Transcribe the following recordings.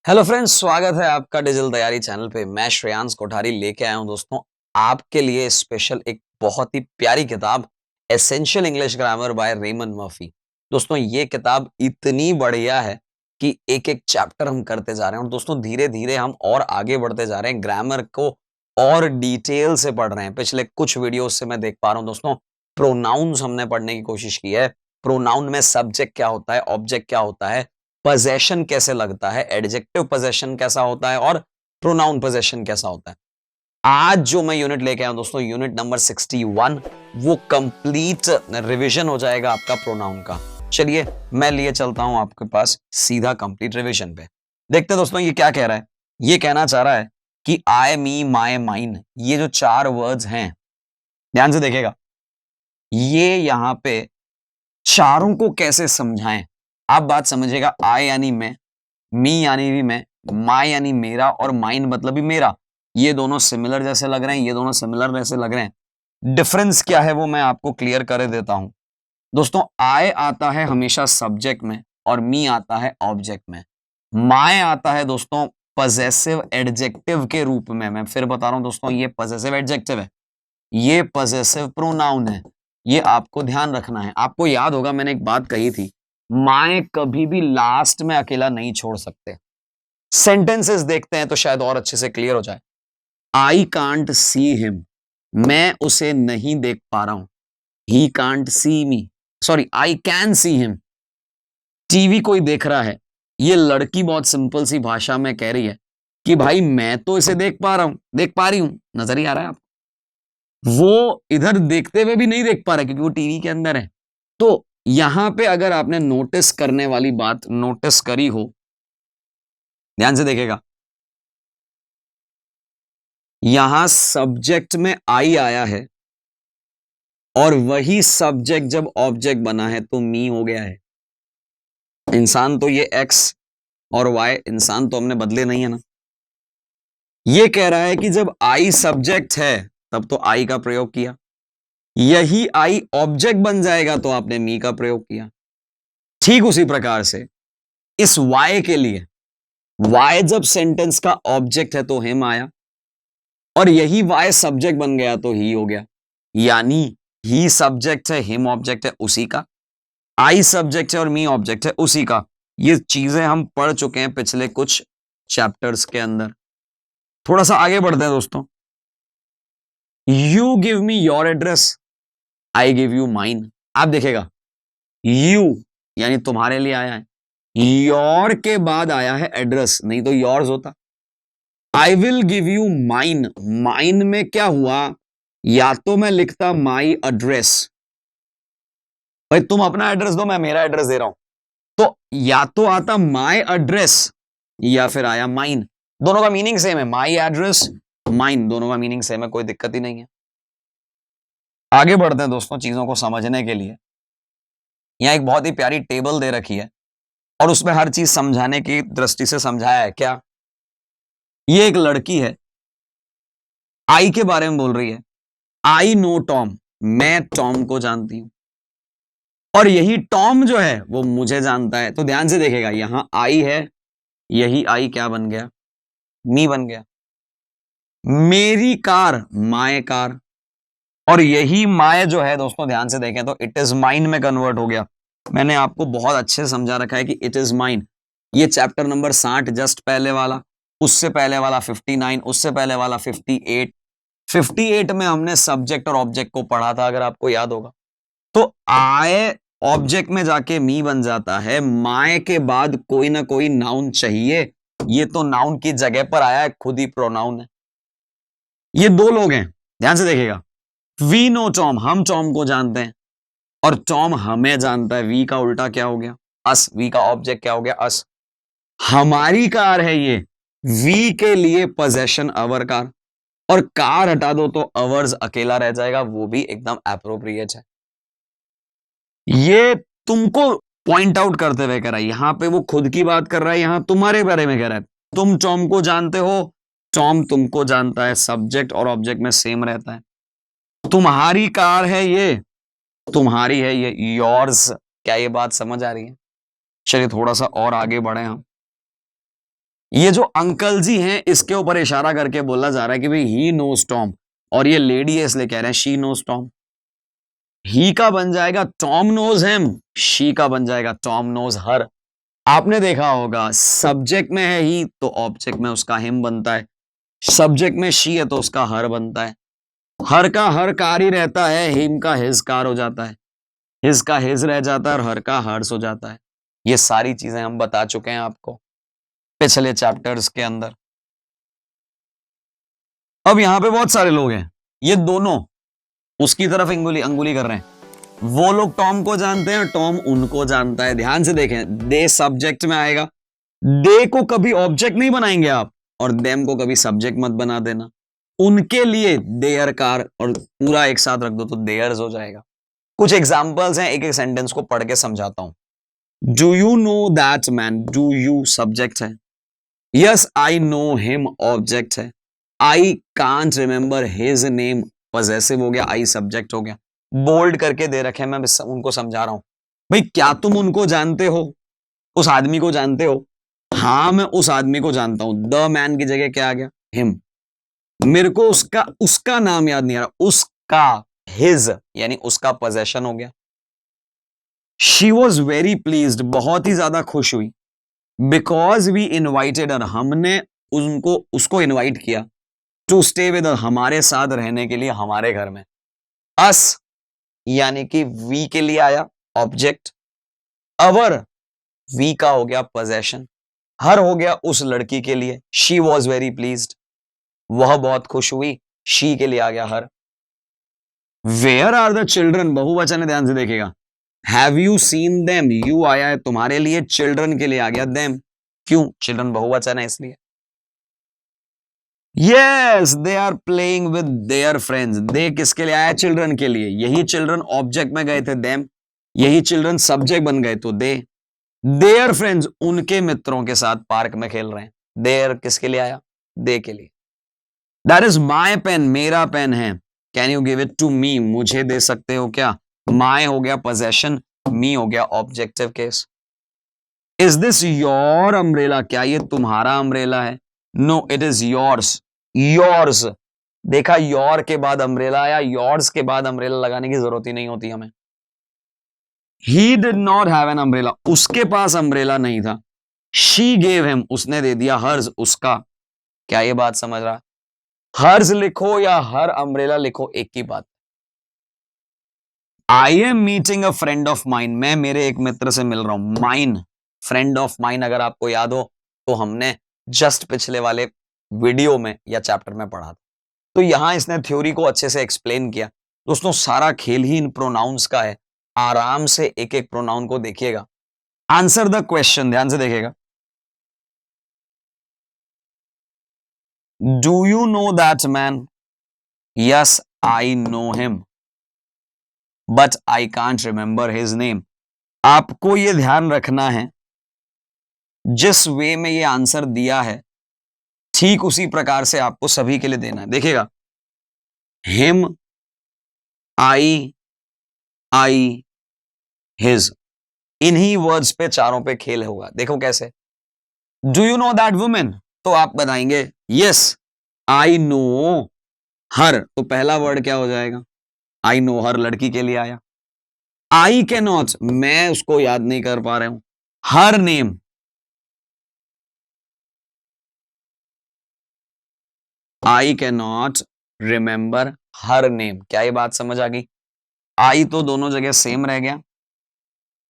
Hello friends, स्वागत है आपका डिजिटल तैयारी चैनल पे। मैं श्रेयांश कोठारी लेके आया हूं दोस्तों आपके लिए स्पेशल एक बहुत ही प्यारी किताब essential English grammar by Raymond Murphy. दोस्तों ये किताब इतनी बढ़िया है कि एक एक चैप्टर हम करते जा रहे हैं और दोस्तों धीरे धीरे हम और आगे बढ़ते जा रहे हैं, ग्रामर को और डिटेल से पढ़ रहे हैं। पिछले कुछ वीडियो से मैं देख पा रहा हूं दोस्तों, प्रोनाउंस हमने पढ़ने की कोशिश की है। प्रोनाउन में सब्जेक्ट क्या होता है, ऑब्जेक्ट क्या होता है, पोजेशन कैसे लगता है, एडजेक्टिव पोजेशन कैसा होता है और प्रोनाउन पोजेशन कैसा होता है। आज जो मैं यूनिट लेके आया हूं दोस्तों, यूनिट नंबर 61, वो कंप्लीट रिवीजन हो जाएगा आपका प्रोनाउन का। चलिए मैं लिए चलता हूं आपके पास सीधा कंप्लीट रिवीजन पे। देखते हैं दोस्तों ये क्या कह रहा है। ये कहना चाह रहा है कि आई, मी, माय, माइन, ये जो चार वर्ड्स हैं, ध्यान से देखेगा, ये यहां पे चारों को कैसे समझाएं। आप बात समझिएगा। आई यानी मैं, मी यानी भी मैं, माय यानी मेरा और माइन मतलब भी मेरा। ये दोनों सिमिलर जैसे लग रहे हैं, ये दोनों सिमिलर जैसे लग रहे हैं। डिफरेंस क्या है वो मैं आपको क्लियर कर देता हूं। दोस्तों आई आता है हमेशा सब्जेक्ट में और मी आता है ऑब्जेक्ट में। माय आता है दोस्तों पजेसिव एडजेक्टिव के रूप में। मैं फिर बता रहा हूं दोस्तों, ये पजेसिव एडजेक्टिव है, ये पजेसिव प्रोनाउन है। ये आपको ध्यान रखना है। आपको याद होगा मैंने एक बात कही थी, माए कभी भी लास्ट में अकेला नहीं छोड़ सकते। सेंटेंसेस देखते हैं तो शायद और अच्छे से क्लियर हो जाए। आई कांट सी हिम, मैं उसे नहीं देख पा रहा हूं। He can't see me, sorry I can see him, TV कोई देख रहा है। ये लड़की बहुत सिंपल सी भाषा में कह रही है कि भाई मैं तो इसे देख पा रहा हूं, देख पा रही हूं, नजर ही आ रहा है आपको। वो इधर देखते हुए भी नहीं देख पा रहा क्योंकि वो टीवी के अंदर है। तो यहां पे अगर आपने नोटिस करने वाली बात नोटिस करी हो, ध्यान से देखेगा, यहां सब्जेक्ट में आई आया है और वही सब्जेक्ट जब ऑब्जेक्ट बना है तो मी हो गया है। इंसान तो ये एक्स और वाई इंसान तो हमने बदले नहीं है ना। ये कह रहा है कि जब आई सब्जेक्ट है तब तो आई का प्रयोग किया, यही आई ऑब्जेक्ट बन जाएगा तो आपने मी का प्रयोग किया। ठीक उसी प्रकार से इस वाई के लिए, वाई जब सेंटेंस का ऑब्जेक्ट है तो हिम आया और यही वाई सब्जेक्ट बन गया तो ही हो गया। यानी ही सब्जेक्ट है, हिम ऑब्जेक्ट है उसी का, आई सब्जेक्ट है और मी ऑब्जेक्ट है उसी का। ये चीजें हम पढ़ चुके हैं पिछले कुछ चैप्टर्स के अंदर। थोड़ा सा आगे बढ़ते हैं दोस्तों। You give me your address, I give you mine. आप देखेगा, यू यानी तुम्हारे लिए आया है, योर के बाद आया है एड्रेस, नहीं तो योर्स होता। I will give you mine, mine में क्या हुआ, या तो मैं लिखता माई एड्रेस, भाई तुम अपना एड्रेस दो मैं मेरा एड्रेस दे रहा हूं, तो या तो आता माई एड्रेस या फिर आया माइन। दोनों का मीनिंग सेम है, माई एड्रेस, माइन, दोनों का मीनिंग सेम है, कोई दिक्कत ही नहीं है। आगे बढ़ते हैं दोस्तों चीजों को समझने के लिए। यहां एक बहुत ही प्यारी टेबल दे रखी है और उसमें हर चीज समझाने की दृष्टि से समझाया है। क्या, ये एक लड़की है, आई के बारे में बोल रही है। आई नो टॉम, मैं टॉम को जानती हूं और यही टॉम जो है वो मुझे जानता है। तो ध्यान से देखेगा, यहां आई है, यही आई क्या बन गया, मी बन गया। मेरी कार, माय कार, और यही माय जो है दोस्तों ध्यान से देखें तो इट इज माइन में कन्वर्ट हो गया। मैंने आपको बहुत अच्छे से समझा रखा है कि इट इज माइन। ये चैप्टर नंबर 60 जस्ट पहले वाला, उससे पहले वाला 59, उससे पहले वाला 58। 58 में हमने सब्जेक्ट और ऑब्जेक्ट को पढ़ा था अगर आपको याद होगा। तो आए ऑब्जेक्ट में जाके मी बन जाता है, माय के बाद कोई ना कोई नाउन चाहिए। ये तो नाउन की जगह पर आया है, खुद ही प्रोनाउन है। ये दो लोग हैं, ध्यान से देखिएगा। वी नो टॉम, हम टॉम को जानते हैं और टॉम हमें जानता है। वी का उल्टा क्या हो गया, अस। वी का ऑब्जेक्ट क्या हो गया, अस। हमारी कार है ये, वी के लिए पोजेशन अवर कार, और कार हटा दो तो अवर्स अकेला रह जाएगा, वो भी एकदम एप्रोप्रिएट है। ये तुमको पॉइंट आउट करते हुए कह रहा है, यहां पे वो खुद की बात कर रहा है, यहां तुम्हारे बारे में कह रहा है। तुम टॉम को जानते हो, टॉम तुमको जानता है, सब्जेक्ट और ऑब्जेक्ट में सेम रहता है। तुम्हारी कार है ये, तुम्हारी है ये, योर्स। क्या ये बात समझ आ रही है? चलिए थोड़ा सा और आगे बढ़े हम। ये जो अंकल जी हैं इसके ऊपर इशारा करके बोला जा रहा है कि भाई ही नोज टॉम, और ये लेडी है इसलिए कह रहे हैं शी नोज टॉम। ही का बन जाएगा टॉम नोज हिम, शी का बन जाएगा टॉम नोज हर। आपने देखा होगा सब्जेक्ट में है ही तो ऑब्जेक्ट में उसका हिम बनता है, सब्जेक्ट में शी है तो उसका हर बनता है। हर का हर कार ही रहता है, हिम का हिज कार हो जाता है, हिज का हिज रह जाता है और हर का हर्स हो जाता है। ये सारी चीजें हम बता चुके हैं आपको पिछले चैप्टर्स के अंदर। अब यहां पे बहुत सारे लोग हैं, ये दोनों उसकी तरफ अंगुली अंगुली कर रहे हैं। वो लोग टॉम को जानते हैं, टॉम उनको जानता है। ध्यान से देखें, दे सब्जेक्ट में आएगा, दे को कभी ऑब्जेक्ट नहीं बनाएंगे आप, और देम को कभी सब्जेक्ट मत बना देना। उनके लिए देयर कार, और पूरा एक साथ रख दो तो देयर्स हो जाएगा। कुछ एग्जाम्पल्स हैं, एक एक सेंटेंस को पढ़ के समझाता हूं। Do you know that man, do you subject है, yes I know him object है, I can't remember his name possessive हो गया, आई सब्जेक्ट हो गया। बोल्ड करके दे रखे हैं, मैं उनको समझा रहा हूं। भाई क्या तुम उनको जानते हो, उस आदमी को जानते हो? हाँ मैं उस आदमी को जानता हूं। द मैन की जगह क्या आ गया, हिम। मेरे को उसका उसका नाम याद नहीं आ रहा, उसका, हिज यानी उसका पोजेशन हो गया। शी वॉज वेरी प्लीज्ड, बहुत ही ज्यादा खुश हुई। बिकॉज वी इन्वाइटेड हर, हमने उनको उसको इन्वाइट किया। टू स्टे विद, हमारे साथ रहने के लिए हमारे घर में। अस यानी कि वी के लिए आया ऑब्जेक्ट, अवर वी का हो गया पोजेशन, हर हो गया उस लड़की के लिए। शी वॉज वेरी प्लीज्ड, वह बहुत खुश हुई, शी के लिए आ गया हर। वेयर आर द चिल्ड्रन, बहुवचन है, ध्यान से देखिएगा। Have you seen them, you आया है तुम्हारे लिए, चिल्ड्रन के लिए आ गया देम। क्यों, चिल्ड्रन बहुवचन है इसलिए। Yes they are playing with their friends, they किसके लिए आया, चिल्ड्रन के लिए। यही चिल्ड्रन ऑब्जेक्ट में गए थे देम, यही चिल्ड्रन सब्जेक्ट बन गए तो दे। देयर फ्रेंड्स उनके मित्रों के साथ पार्क में खेल रहे हैं। देयर किसके लिए आया, दे के लिए। दैट इज माई पेन, मेरा पेन है। Can you give it to me, मुझे दे सकते हो क्या। माई हो गया पोजेशन, मी हो गया objective case. Is this your umbrella, क्या ये तुम्हारा अम्ब्रेला है। No it is yours, yours. देखा, योर के बाद अम्ब्रेला आया, योर्स के बाद अम्ब्रेला लगाने की जरूरत ही नहीं होती हमें। ही did not have an umbrella, उसके पास अम्ब्रेला नहीं था। शी गेव हिम, उसने दे दिया हर्ज, उसका। क्या ये बात समझ रहा, हर्ज लिखो या हर अम्ब्रेला लिखो एक ही बात। I am meeting a friend of mine, मैं मेरे एक मित्र से मिल रहा हूं। माइन, फ्रेंड ऑफ माइन, अगर आपको याद हो तो हमने जस्ट पिछले वाले वीडियो में या चैप्टर में पढ़ा था। तो यहां इसने थ्योरी को अच्छे से एक्सप्लेन किया। दोस्तों सारा खेल ही इन प्रोनाउंस का है, आराम से एक एक प्रोनाउन को देखिएगा। आंसर द क्वेश्चन, ध्यान से देखिएगा। Do you know that man, yes I know him but I can't remember his name. आपको यह ध्यान रखना है, जिस वे में ये आंसर दिया है ठीक उसी प्रकार से आपको सभी के लिए देना है। देखिएगा, हिम, आई, हिज, इन्हीं वर्ड्स पे चारों पे खेल होगा। देखो कैसे। Do you know that women, तो आप बताएंगे यस आई नो हर, तो पहला वर्ड क्या हो जाएगा, आई नो हर, लड़की के लिए आया। आई कैन नॉट, मैं उसको याद नहीं कर पा रहा हूं। Her name, I can not remember her name. क्या ये बात समझ आ गई। आई तो दोनों जगह सेम रह गया,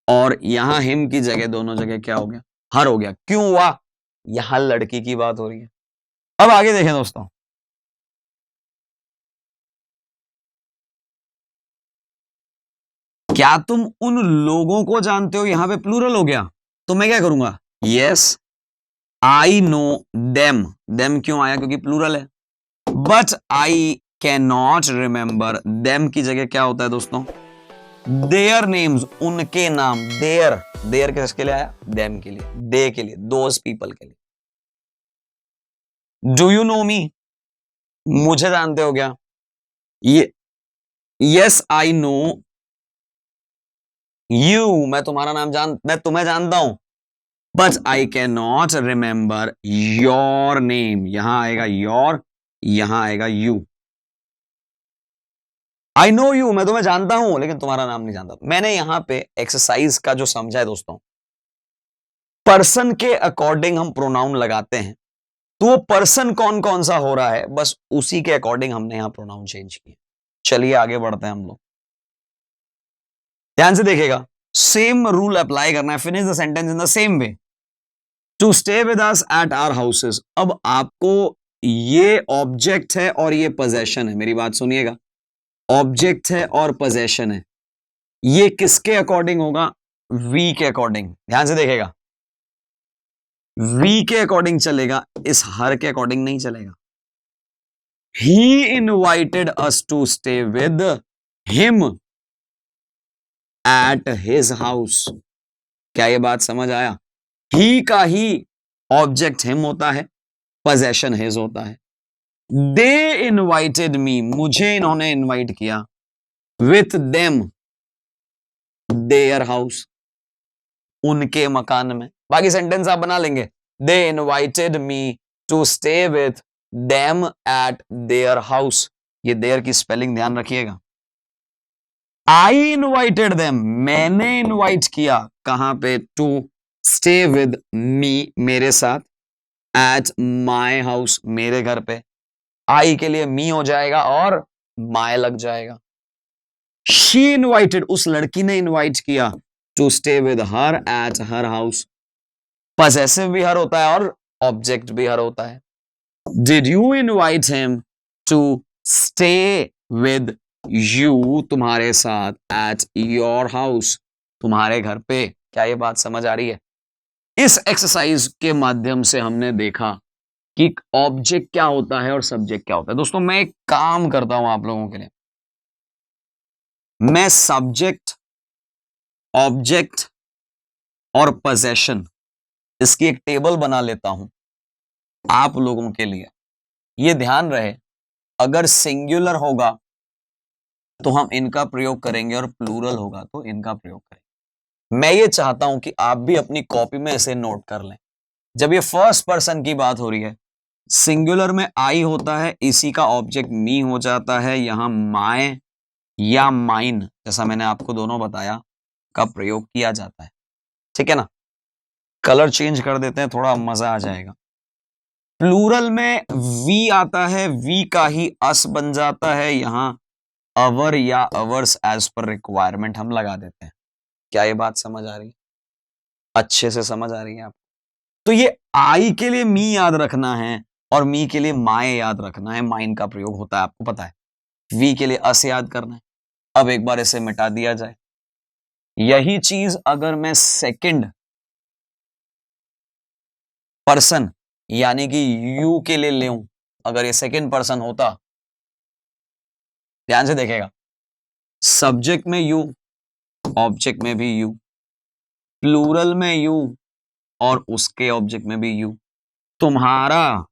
और यहां हिम की जगह दोनों जगह क्या हो गया, हर हो गया। क्यों हुआ, यहां लड़की की बात हो रही है। अब आगे देखें दोस्तों, क्या तुम उन लोगों को जानते हो, यहां पे प्लूरल हो गया, तो मैं क्या करूंगा, yes I know them. Them क्यों आया, क्योंकि प्लूरल है। But I can not remember, them की जगह क्या होता है दोस्तों, देयर नेम्स, उनके नाम। देयर, देयर किसके लिए आया, देम के लिए, दे के लिए, दोज पीपल के लिए। डू यू नो मी, मुझे जानते हो क्या, ये यस आई नो यू, मैं तुम्हारा नाम मैं तुम्हें जानता हूं। But I can not remember your name. यहां आएगा योर, यहां आएगा यू। आई नो यू, मैं तुम्हें जानता हूं लेकिन तुम्हारा नाम नहीं जानता। मैंने यहां पे एक्सरसाइज का जो समझा है दोस्तों, पर्सन के अकॉर्डिंग हम प्रोनाउन लगाते हैं, तो वो पर्सन कौन कौन सा हो रहा है, बस उसी के अकॉर्डिंग हमने यहां प्रोनाउन चेंज किया। चलिए आगे बढ़ते हैं हम लोग, ध्यान से देखिएगा। सेम रूल अप्लाई करना है। Finish the sentence in the same way. To stay with us at our houses. अब आपको ये ऑब्जेक्ट है और ये पोजेशन है, मेरी बात सुनिएगा। ऑब्जेक्ट है और पोजेशन है, ये किसके अकॉर्डिंग होगा? वी के अकॉर्डिंग। ध्यान से देखेगा, वी के अकॉर्डिंग चलेगा, इस हर के अकॉर्डिंग नहीं चलेगा। He invited us to stay with him at his house. क्या ये बात समझ आया? ही का ही ऑब्जेक्ट हिम होता है, पोजेशन हिज होता है। दे इनवाइटेड मी, मुझे इन्होंने इनवाइट किया, विथ देम देयर हाउस, उनके मकान में। बाकी सेंटेंस आप बना लेंगे। They invited me to stay with them at their house. ये देयर की स्पेलिंग ध्यान रखिएगा। आई इनवाइटेड देम, मैंने इनवाइट किया, कहां पे? टू स्टे विद मी, मेरे साथ, एट माई हाउस, मेरे घर पे। आई के लिए मी हो जाएगा और माय लग जाएगा। शी इनवाइटेड, उस लड़की ने इनवाइट किया, to stay with her at her house. Possessive भी हर होता है और ऑब्जेक्ट भी हर होता है। Did you invite him to stay with you, तुम्हारे साथ, एट योर हाउस, तुम्हारे घर पे। क्या ये बात समझ आ रही है? इस एक्सरसाइज के माध्यम से हमने देखा कि ऑब्जेक्ट क्या होता है और सब्जेक्ट क्या होता है। दोस्तों मैं एक काम करता हूं आप लोगों के लिए, मैं सब्जेक्ट, ऑब्जेक्ट और पोजेशन, इसकी एक टेबल बना लेता हूं आप लोगों के लिए। यह ध्यान रहे, अगर सिंगुलर होगा तो हम इनका प्रयोग करेंगे और प्लूरल होगा तो इनका प्रयोग करेंगे। मैं ये चाहता हूं कि आप भी अपनी कॉपी में इसे नोट कर लें। जब ये फर्स्ट पर्सन की बात हो रही है, सिंगुलर में आई होता है, इसी का ऑब्जेक्ट मी हो जाता है, यहां माय या माइन, जैसा मैंने आपको दोनों बताया, का प्रयोग किया जाता है। ठीक है ना? कलर चेंज कर देते हैं, थोड़ा मजा आ जाएगा। प्लूरल में वी आता है, वी का ही अस बन जाता है, यहां अवर या अवर्स एज पर रिक्वायरमेंट हम लगा देते हैं। क्या ये बात समझ आ रही है? अच्छे से समझ आ रही है आप? तो ये आई के लिए मी याद रखना है और मी के लिए माय याद रखना है, माइन का प्रयोग होता है, आपको पता है। वी के लिए अस याद करना है। अब एक बार इसे मिटा दिया जाए। यही चीज अगर मैं सेकंड पर्सन यानी कि यू के लिए लेऊं, अगर ये सेकंड पर्सन होता, ध्यान से देखेगा, सब्जेक्ट में यू, ऑब्जेक्ट में भी यू, प्लूरल में यू और उसके ऑब्जेक्ट में भी यू, तुम्हारा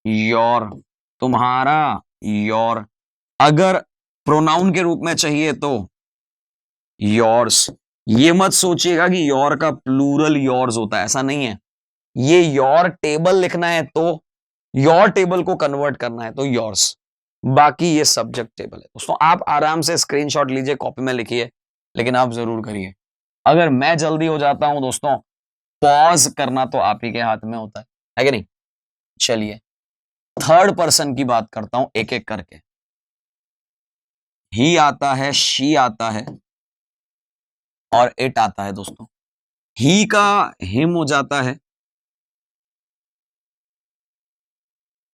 योर, तुम्हारा योर। अगर प्रोनाउन के रूप में चाहिए तो योर्स। ये मत सोचिएगा कि योर का प्लूरल योर्स होता है, ऐसा नहीं है। ये योर टेबल लिखना है तो योर टेबल को कन्वर्ट करना है तो योर्स, बाकी ये सब्जेक्ट टेबल है। दोस्तों आप आराम से स्क्रीनशॉट लीजिए, कॉपी में लिखिए, लेकिन आप जरूर करिए। अगर मैं जल्दी हो जाता हूं दोस्तों, पॉज करना तो आप ही के हाथ में होता है कि नहीं? चलिए थर्ड पर्सन की बात करता हूं एक एक करके। ही आता है, शी आता है और इट आता है। दोस्तों ही का हिम हो जाता है,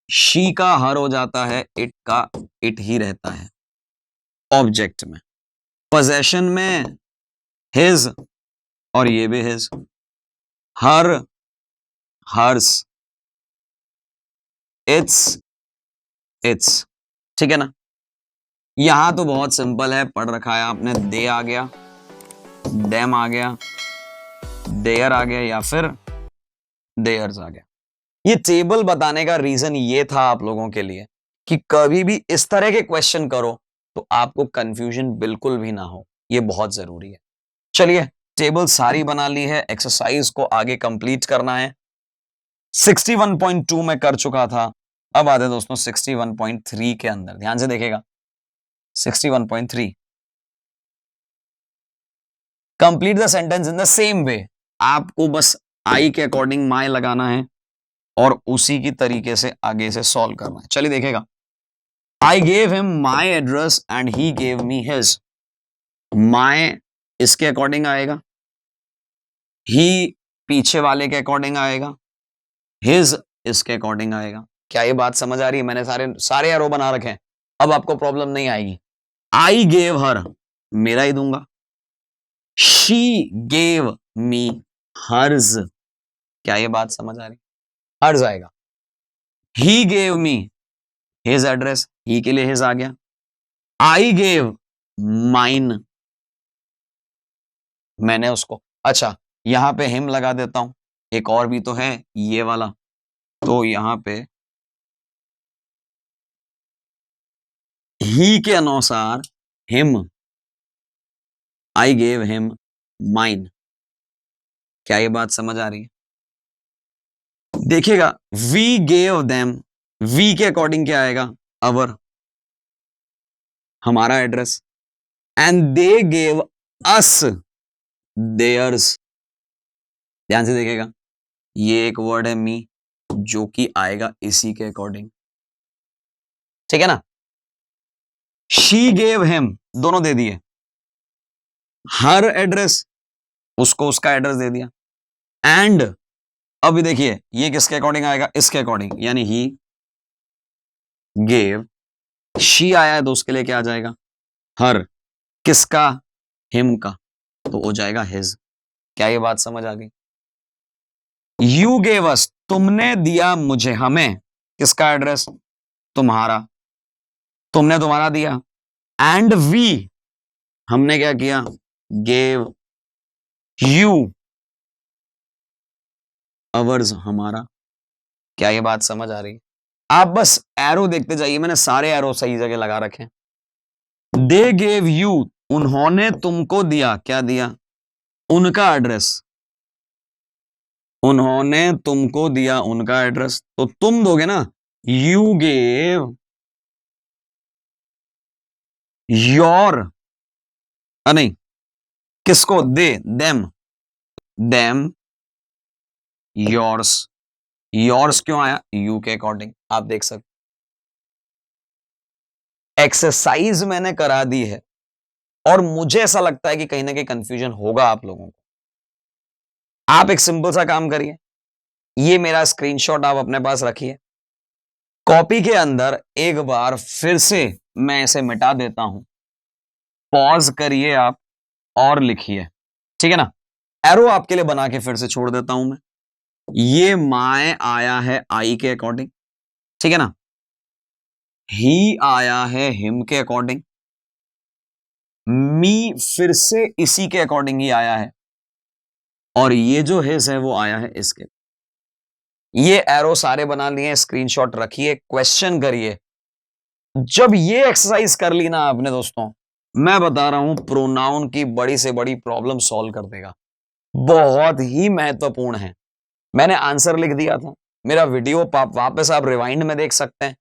शी का हर हो जाता है, इट का इट ही रहता है ऑब्जेक्ट में। पोजेशन में हिज और ये भी his, her hers, its its. ठीक है ना? यहां तो बहुत सिंपल है, पढ़ रखा है आपने। दे आ गया, देम आ गया, देयर आ गया या फिर देयर्स आ गया। ये टेबल बताने का रीजन ये था आप लोगों के लिए कि कभी भी इस तरह के क्वेश्चन करो तो आपको कंफ्यूजन बिल्कुल भी ना हो, ये बहुत जरूरी है। चलिए टेबल सारी बना ली है, एक्सरसाइज को आगे कंप्लीट करना है। 61.2 में कर चुका था, अब आते हैं दोस्तों 61.3 के अंदर, ध्यान से देखेगा। 61.3 complete the sentence in the same वे। आपको बस आई के अकॉर्डिंग माई लगाना है और उसी की तरीके से आगे से सॉल्व करना है। चलिए देखेगा, I gave him my address and he gave me his. My इसके अकॉर्डिंग आएगा, ही पीछे वाले के अकॉर्डिंग आएगा, हिज इसके अकॉर्डिंग आएगा। क्या ये बात समझ आ रही है? मैंने सारे एरो बना रखे हैं, अब आपको प्रॉब्लम नहीं आएगी। आई गेव हर, मेरा ही दूंगा। शी गेव मी हर्ज, क्या ये बात समझ आ रही? हर्ज आएगा। He gave me his address, he के लिए हिज आ गया। आई गेव माइन, मैंने उसको, अच्छा यहां पे हिम लगा देता हूं, एक और भी तो है ये वाला, तो यहां पे ही के अनुसार him, I gave him mine. क्या ये बात समझ आ रही है? देखिएगा, वी गेव देम, वी के अकॉर्डिंग क्या आएगा? अवर, हमारा address. And they gave us theirs, ध्यान से देखेगा, ये एक वर्ड है मी जो कि आएगा इसी के अकॉर्डिंग, ठीक है ना। शी गेव हिम, दोनों दे दिए। हर एड्रेस, उसको उसका एड्रेस दे दिया। एंड अभी देखिए ये किसके अकॉर्डिंग आएगा? इसके अकॉर्डिंग, यानी ही गेव, शी आया है तो उसके लिए क्या आ जाएगा? हर, किसका? हिम का, तो हो जाएगा हिज। क्या ये बात समझ आ गई? यू गेव अस, तुमने दिया मुझे, हमें, किसका एड्रेस? तुम्हारा, तुमने तुम्हारा दिया। एंड वी, हमने क्या किया? गेव यू अवर्स, हमारा। क्या ये बात समझ आ रही है? आप बस एरो देखते जाइए, मैंने सारे एरो सही जगह लगा रखे। दे गेव यू, उन्होंने तुमको दिया, क्या दिया? उनका एड्रेस, उन्होंने तुमको दिया उनका एड्रेस, तो तुम दोगे ना, यू गेव योर, नहीं, किसको? दे, देम, देम योर्स। योर्स क्यों आया? यू के अकॉर्डिंग, आप देख सकते। एक्सरसाइज मैंने करा दी है और मुझे ऐसा लगता है कि कहीं ना कहीं कंफ्यूजन होगा आप लोगों को। आप एक सिंपल सा काम करिए, ये मेरा स्क्रीनशॉट आप अपने पास रखिए, कॉपी के अंदर एक बार फिर से मैं इसे मिटा देता हूं, पॉज करिए आप और लिखिए, ठीक है ना। एरो आपके लिए बना के फिर से छोड़ देता हूं मैं। ये माय आया है आई के अकॉर्डिंग, ठीक है ना। ही आया है हिम के अकॉर्डिंग, मी फिर से इसी के अकॉर्डिंग ही आया है, और ये जो हिज है वो आया है इसके। ये एरो सारे बना लिए, स्क्रीनशॉट रखिए, क्वेश्चन करिए। जब ये एक्सरसाइज कर ली ना आपने दोस्तों, मैं बता रहा हूं प्रोनाउन की बड़ी से बड़ी प्रॉब्लम सॉल्व कर देगा। बहुत ही महत्वपूर्ण है। मैंने आंसर लिख दिया था, मेरा वीडियो वापस आप रिवाइंड में देख सकते हैं।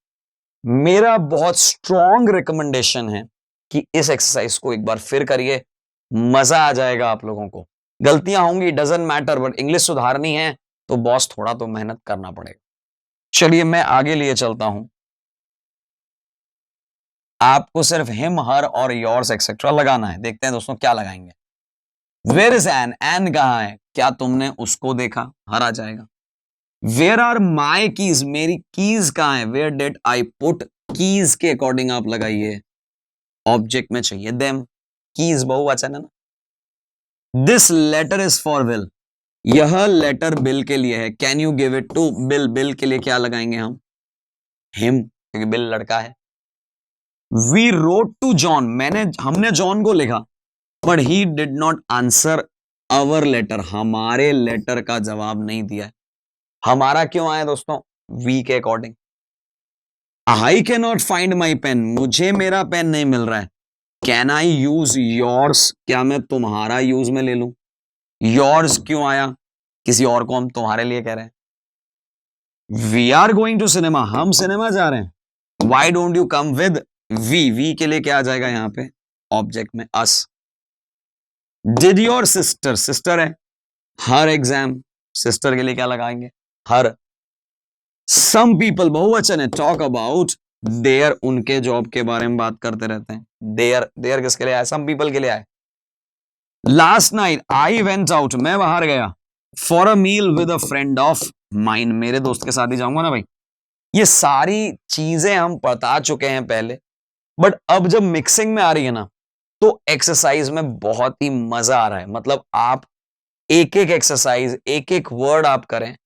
मेरा बहुत स्ट्रॉन्ग रिकमेंडेशन है कि इस एक्सरसाइज को एक बार फिर करिए, मजा आ जाएगा आप लोगों को। गलतियां होंगी, डजंट मैटर, बट इंग्लिश सुधारनी है तो बॉस थोड़ा तो मेहनत करना पड़ेगा। चलिए मैं आगे लिए चलता हूं। आपको सिर्फ हिम, हर और योर्स एक्सेट्रा लगाना है। देखते हैं दोस्तों क्या लगाएंगे। वेयर इज एन, एन कहां है? क्या तुमने उसको देखा? हर आ जाएगा। वेयर आर माई कीज, मेरी कीज कहां है? Where did I put, keys के अकॉर्डिंग आप लगाइए, ऑब्जेक्ट में चाहिए देम, कीज बहुवचन है ना। This letter is for Bill, यह लेटर बिल के लिए है। Can you give it to Bill, Bill के लिए क्या लगाएंगे हम? हिम, क्योंकि बिल लड़का है। वी रोट टू जॉन, हमने जॉन को लिखा, but he did not answer our letter, हमारे लेटर का जवाब नहीं दिया। हमारा क्यों आया दोस्तों? वी के according. I can not find my pen, मुझे मेरा पेन नहीं मिल रहा है। कैन आई यूज योर्स, क्या मैं तुम्हारा यूज में ले लूं? योर्स क्यों आया, किसी और को हम तुम्हारे लिए कह रहे हैं। We are going to cinema, हम सिनेमा जा रहे हैं। Why don't you come with we के लिए क्या आ जाएगा यहां पे ऑब्जेक्ट में us. Did your sister, sister है, हर एग्जाम, सिस्टर के लिए क्या लगाएंगे हर। सम पीपल बहुवचन है, टॉक अबाउट देयर, उनके जॉब के बारे में बात करते रहते हैं। देयर किसके लिए आए, सम पीपल के लिए आए। Last night I went out, मैं बाहर गया। For a meal with a friend of mine, मेरे दोस्त के साथ ही जाऊंगा ना भाई। ये सारी चीजें हम बता चुके हैं पहले, बट अब जब मिक्सिंग में आ रही है ना तो एक्सरसाइज में बहुत ही मजा आ रहा है। मतलब आप एक एक एक्सरसाइज, एक एक वर्ड आप करें।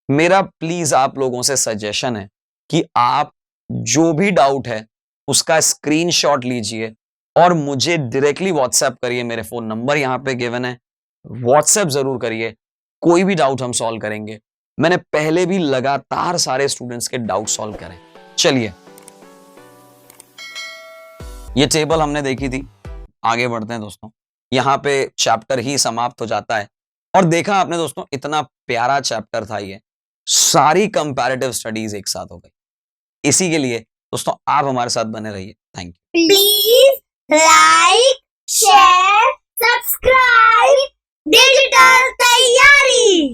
मेरा प्लीज आप लोगों से सजेशन है कि आप जो भी डाउट है उसका स्क्रीनशॉट लीजिए और मुझे डायरेक्टली व्हाट्सएप करिए। मेरे फोन नंबर यहां पे गिवन है, व्हाट्सएप जरूर करिए। कोई भी डाउट हम सॉल्व करेंगे। मैंने पहले भी लगातार सारे स्टूडेंट्स के डाउट सॉल्व करें। चलिए, ये टेबल हमने देखी थी, आगे बढ़ते हैं दोस्तों। यहां पे चैप्टर ही समाप्त हो जाता है। और देखा आपने दोस्तों, इतना प्यारा चैप्टर था ये, सारी कंपैरेटिव स्टडीज एक साथ हो गई। इसी के लिए दोस्तों आप हमारे साथ बने रहिए। Thank you. Please like, share, subscribe digital तैयारी।